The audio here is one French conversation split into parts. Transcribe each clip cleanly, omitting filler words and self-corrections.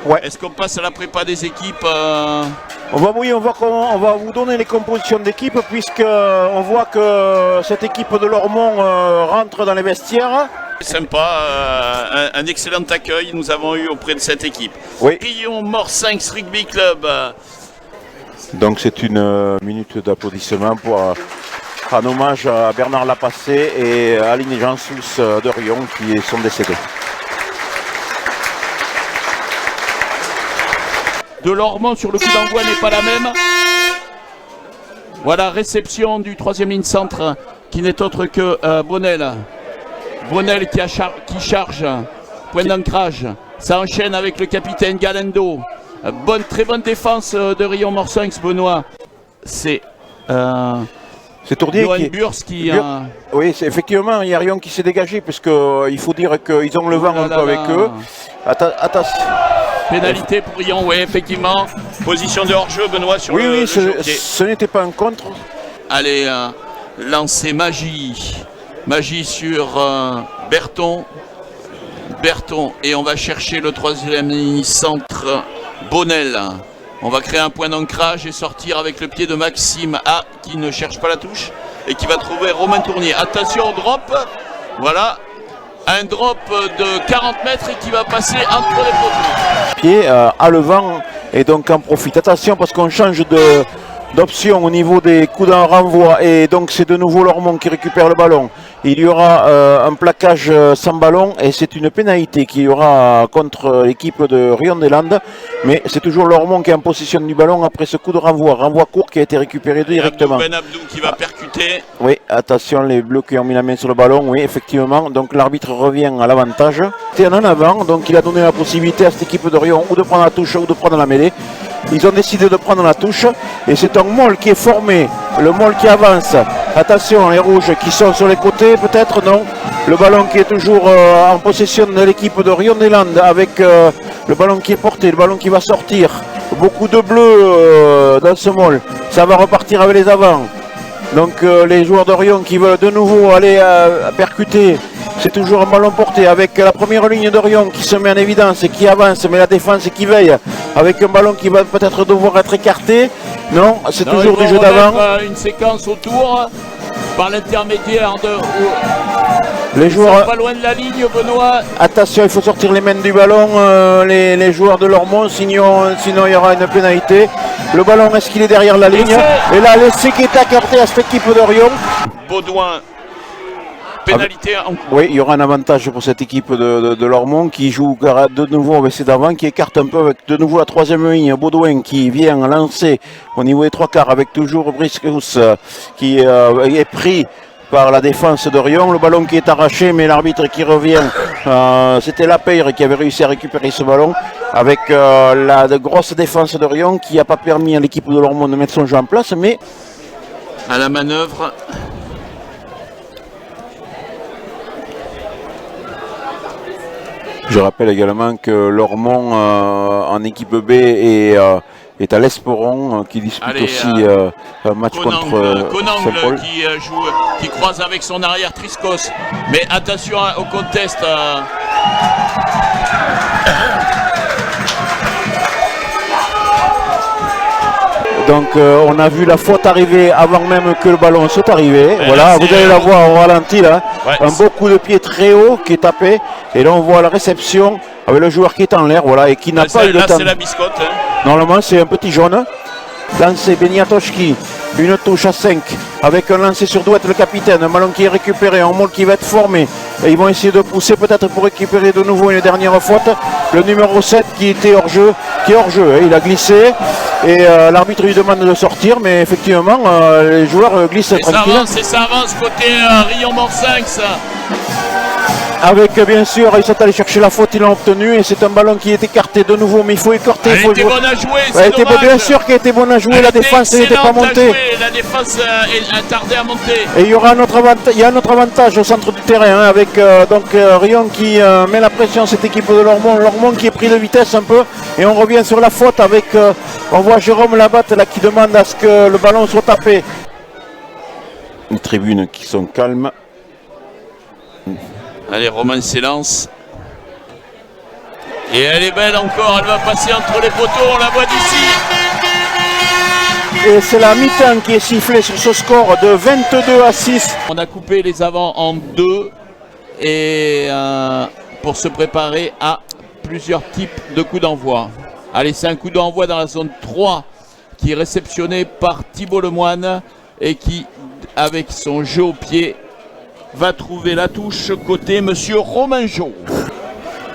Ouais. Est-ce qu'on passe à la prépa des équipes On va vous donner les compositions d'équipe puisqu'on voit que cette équipe de Lormont rentre dans les vestiaires. Sympa, un excellent accueil nous avons eu auprès de cette équipe. Oui. Rion Morsinx Rugby Club. Donc c'est une minute d'applaudissement pour en hommage à Bernard Lapassé et Aline Jansous de Rion qui sont décédés. De Lormont sur le coup d'envoi n'est pas la même. Voilà, réception du troisième ligne centre qui n'est autre que Bonnel. Bonnel qui charge, point d'ancrage. Ça enchaîne avec le capitaine Galendo. Très bonne défense de Rion Morsinx, Benoît. C'est Tournier Johan Burs qui... Oui, effectivement, il y a Rion qui s'est dégagé parce qu'il faut dire qu'ils ont le vent un peu avec eux. Attention. Pénalité pour Rion, oui, effectivement. Position de hors-jeu, Benoît, sur le Oui, jockey. ce n'était pas un contre. Allez, lancer Magie. Magie sur Berton. Berton, et on va chercher le troisième centre, Bonnel. On va créer un point d'ancrage et sortir avec le pied de Maxime A, qui ne cherche pas la touche, et qui va trouver Romain Tournier. Attention au drop, voilà. Un drop de 40 mètres et qui va passer entre les poteaux. Pied à le vent et donc en profite. Attention parce qu'on change d'option au niveau des coups d'un renvoi et donc c'est de nouveau Lormont qui récupère le ballon. Il y aura un plaquage sans ballon et c'est une pénalité qu'il y aura contre l'équipe de Rion-des-Landes, mais c'est toujours Lormont qui est en possession du ballon après ce coup de renvoi court qui a été récupéré directement. Ben Abdou qui va percuter. Oui, attention, les Bleus qui ont mis la main sur le ballon, oui, effectivement, donc l'arbitre revient à l'avantage. C'est en avant, donc il a donné la possibilité à cette équipe de Rion ou de prendre la touche ou de prendre la mêlée. Ils ont décidé de prendre la touche et c'est un môle qui est formé, le môle qui avance. Attention, les rouges qui sont sur les côtés, peut-être non. Le ballon qui est toujours en possession de l'équipe de Rion-des-Landes avec le ballon qui est porté, le ballon qui va sortir. Beaucoup de bleus dans ce môle. Ça va repartir avec les avants. Donc les joueurs de Rion qui veulent de nouveau aller percuter. C'est toujours un ballon porté avec la première ligne de Rion qui se met en évidence et qui avance, mais la défense qui veille avec un ballon qui va peut-être devoir être écarté. Non, c'est toujours du jeu d'avant. Une séquence autour par l'intermédiaire de... Les joueurs... Pas loin de la ligne, Benoît. Attention, il faut sortir les mains du ballon, les joueurs de Lormont, sinon il y aura une pénalité. Le ballon, est-ce qu'il est derrière la ligne? Et là, l'essai qui est accordé à cette équipe de Rion. Baudouin. Pénalité en cours. Oui, il y aura un avantage pour cette équipe de Lormont qui joue de nouveau avec ses d'avant, qui écarte un peu avec de nouveau la troisième ligne. Baudouin qui vient lancer au niveau des trois quarts avec toujours Briscus qui est pris par la défense de Rion. Le ballon qui est arraché, mais l'arbitre qui revient. C'était Lapeyre qui avait réussi à récupérer ce ballon avec la grosse défense de Rion qui n'a pas permis à l'équipe de Lormont de mettre son jeu en place. Mais à la manœuvre. Je rappelle également que Lormont en équipe B est à l'Esperon qui dispute aussi un match contre Conangle qui croise avec son arrière Triscos. Mais attention au contest. Donc on a vu la faute arriver avant même que le ballon soit arrivé. Voilà, vous allez la voir au ralenti là. Ouais, un beau coup de pied très haut qui est tapé. Et là on voit la réception avec le joueur qui est en l'air, voilà, et qui n'a pas eu le temps. Là c'est la biscotte. Hein. Normalement c'est un petit jaune. Lancé Beniatoshki, une touche à 5 avec un lancer sur Douette le capitaine, un ballon qui est récupéré, un môle qui va être formé. Et ils vont essayer de pousser peut-être pour récupérer de nouveau une dernière faute. Le numéro 7 qui était hors jeu, qui est hors jeu, il a glissé et l'arbitre lui demande de sortir, mais effectivement les joueurs glissent tranquille. Ça avance côté Rion Morsinx. Avec bien sûr, ils sont allés chercher la faute, ils l'ont obtenu et c'est un ballon qui est écarté de nouveau, mais il faut écarter. Elle était bonne à jouer, c'est dommage. Bien sûr qu'elle était bonne à jouer, la défense n'était pas montée. La défense a tardé à monter. Et il y aura un autre avantage au centre du terrain hein, avec Rion qui met la pression à cette équipe de Lormont. Lormont qui est pris de vitesse un peu et on revient sur la faute avec, on voit Jérôme Labatte là, qui demande à ce que le ballon soit tapé. Les tribunes qui sont calmes. Allez, Romain s'élance. Et elle est belle encore, elle va passer entre les poteaux, on la voit d'ici. Et c'est la mi-temps qui est sifflée sur ce score de 22-6. On a coupé les avants en deux et pour se préparer à plusieurs types de coups d'envoi. Allez, c'est un coup d'envoi dans la zone 3 qui est réceptionné par Thibaut Lemoine et qui, avec son jeu au pied, va trouver la touche côté Monsieur Romain-Jo.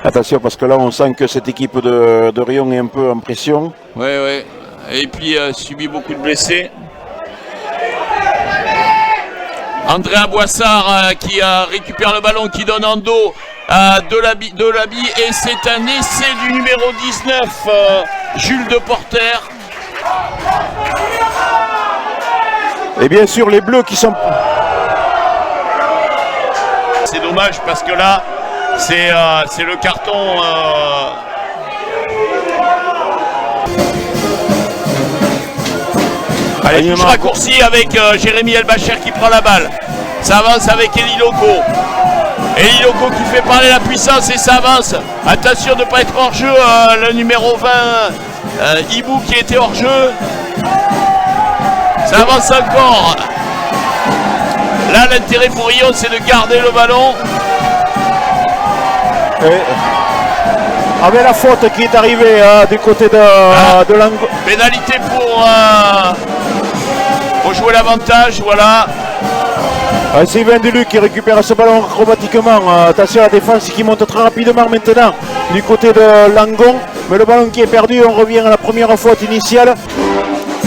Attention parce que là on sent que cette équipe de Riom est un peu en pression. Ouais. Et puis subit beaucoup de blessés. Andrea Boissard qui récupère le ballon, qui donne en dos à Delaby. Et c'est un essai du numéro 19, Jules Deporter. Et bien sûr les Bleus qui sont... C'est dommage parce que là, c'est le carton... Allez, touche raccourci avec Jérémy Elbacher qui prend la balle. Ça avance avec Eli Loco. Eli Loco qui fait parler la puissance et ça avance. Attention de ne pas être hors jeu, le numéro 20, Ibou qui était hors jeu. Ça avance encore. Là, l'intérêt pour Riom, c'est de garder le ballon. Avec la faute qui est arrivée du côté de Langon. Pénalité pour jouer l'avantage, voilà. C'est Yvain Deluc qui récupère ce ballon acrobatiquement. Attention à la défense qui monte très rapidement maintenant du côté de Langon. Mais le ballon qui est perdu, on revient à la première faute initiale.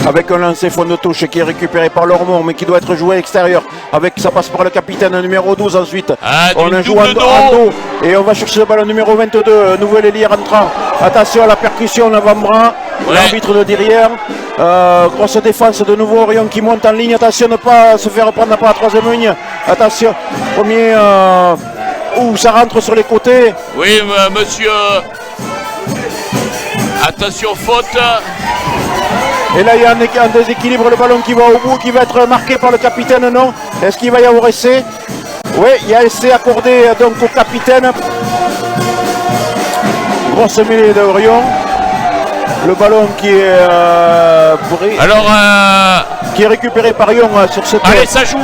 Avec un lancer fond de touche qui est récupéré par Lormont, mais qui doit être joué à l'extérieur. Avec ça passe par le capitaine numéro 12 ensuite. On a joué en dos et on va chercher le ballon numéro 22, nouvel ailier rentrant. Attention à la percussion, l'avant-bras, l'arbitre de derrière. Grosse défense de nouveau, Riom qui monte en ligne. Attention de ne pas se faire prendre par la troisième ligne. Attention, premier où ça rentre sur les côtés. Oui, monsieur. Attention, faute. Et là, il y a un déséquilibre, le ballon qui va au bout, qui va être marqué par le capitaine, non? Est-ce qu'il va y avoir essai? Oui, il y a essai accordé donc au capitaine. Grosse mêlée de Riom. Le ballon qui est qui est récupéré par Riom sur cette... Allez, ça joue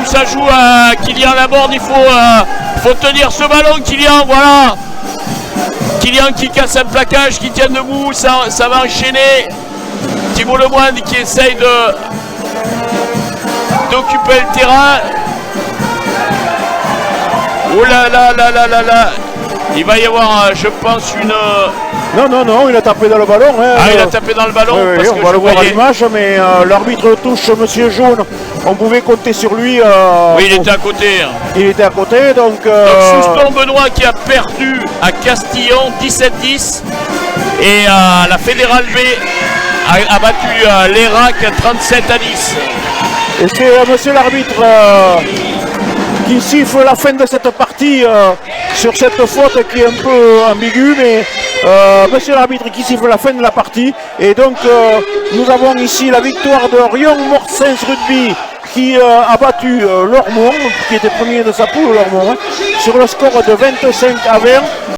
à Kylian Laborde, il faut tenir ce ballon, Kylian, voilà. Kylian qui casse un plaquage, qui tient debout, ça va enchaîner. Thibaut Lemoine qui essaye d'occuper le terrain. Oh là là. Il va y avoir, je pense, une... Non, il a tapé dans le ballon. Il a tapé dans le ballon. Oui, parce on que va le voir à voyais... l'image, mais l'arbitre touche Monsieur Jaune. On pouvait compter sur lui. Oui, il était à côté. Il était à côté, donc... Souston Benoît qui a perdu à Castillon 17-10. Et la Fédérale B a battu l'Erac 37-10. Et c'est monsieur l'arbitre qui siffle la fin de cette partie sur cette faute qui est un peu ambiguë, mais monsieur l'arbitre qui siffle la fin de la partie. Et donc nous avons ici la victoire de Riom Morsens Rugby qui a battu Lormont, qui était premier de sa poule, Lormont, sur le score de 25-20.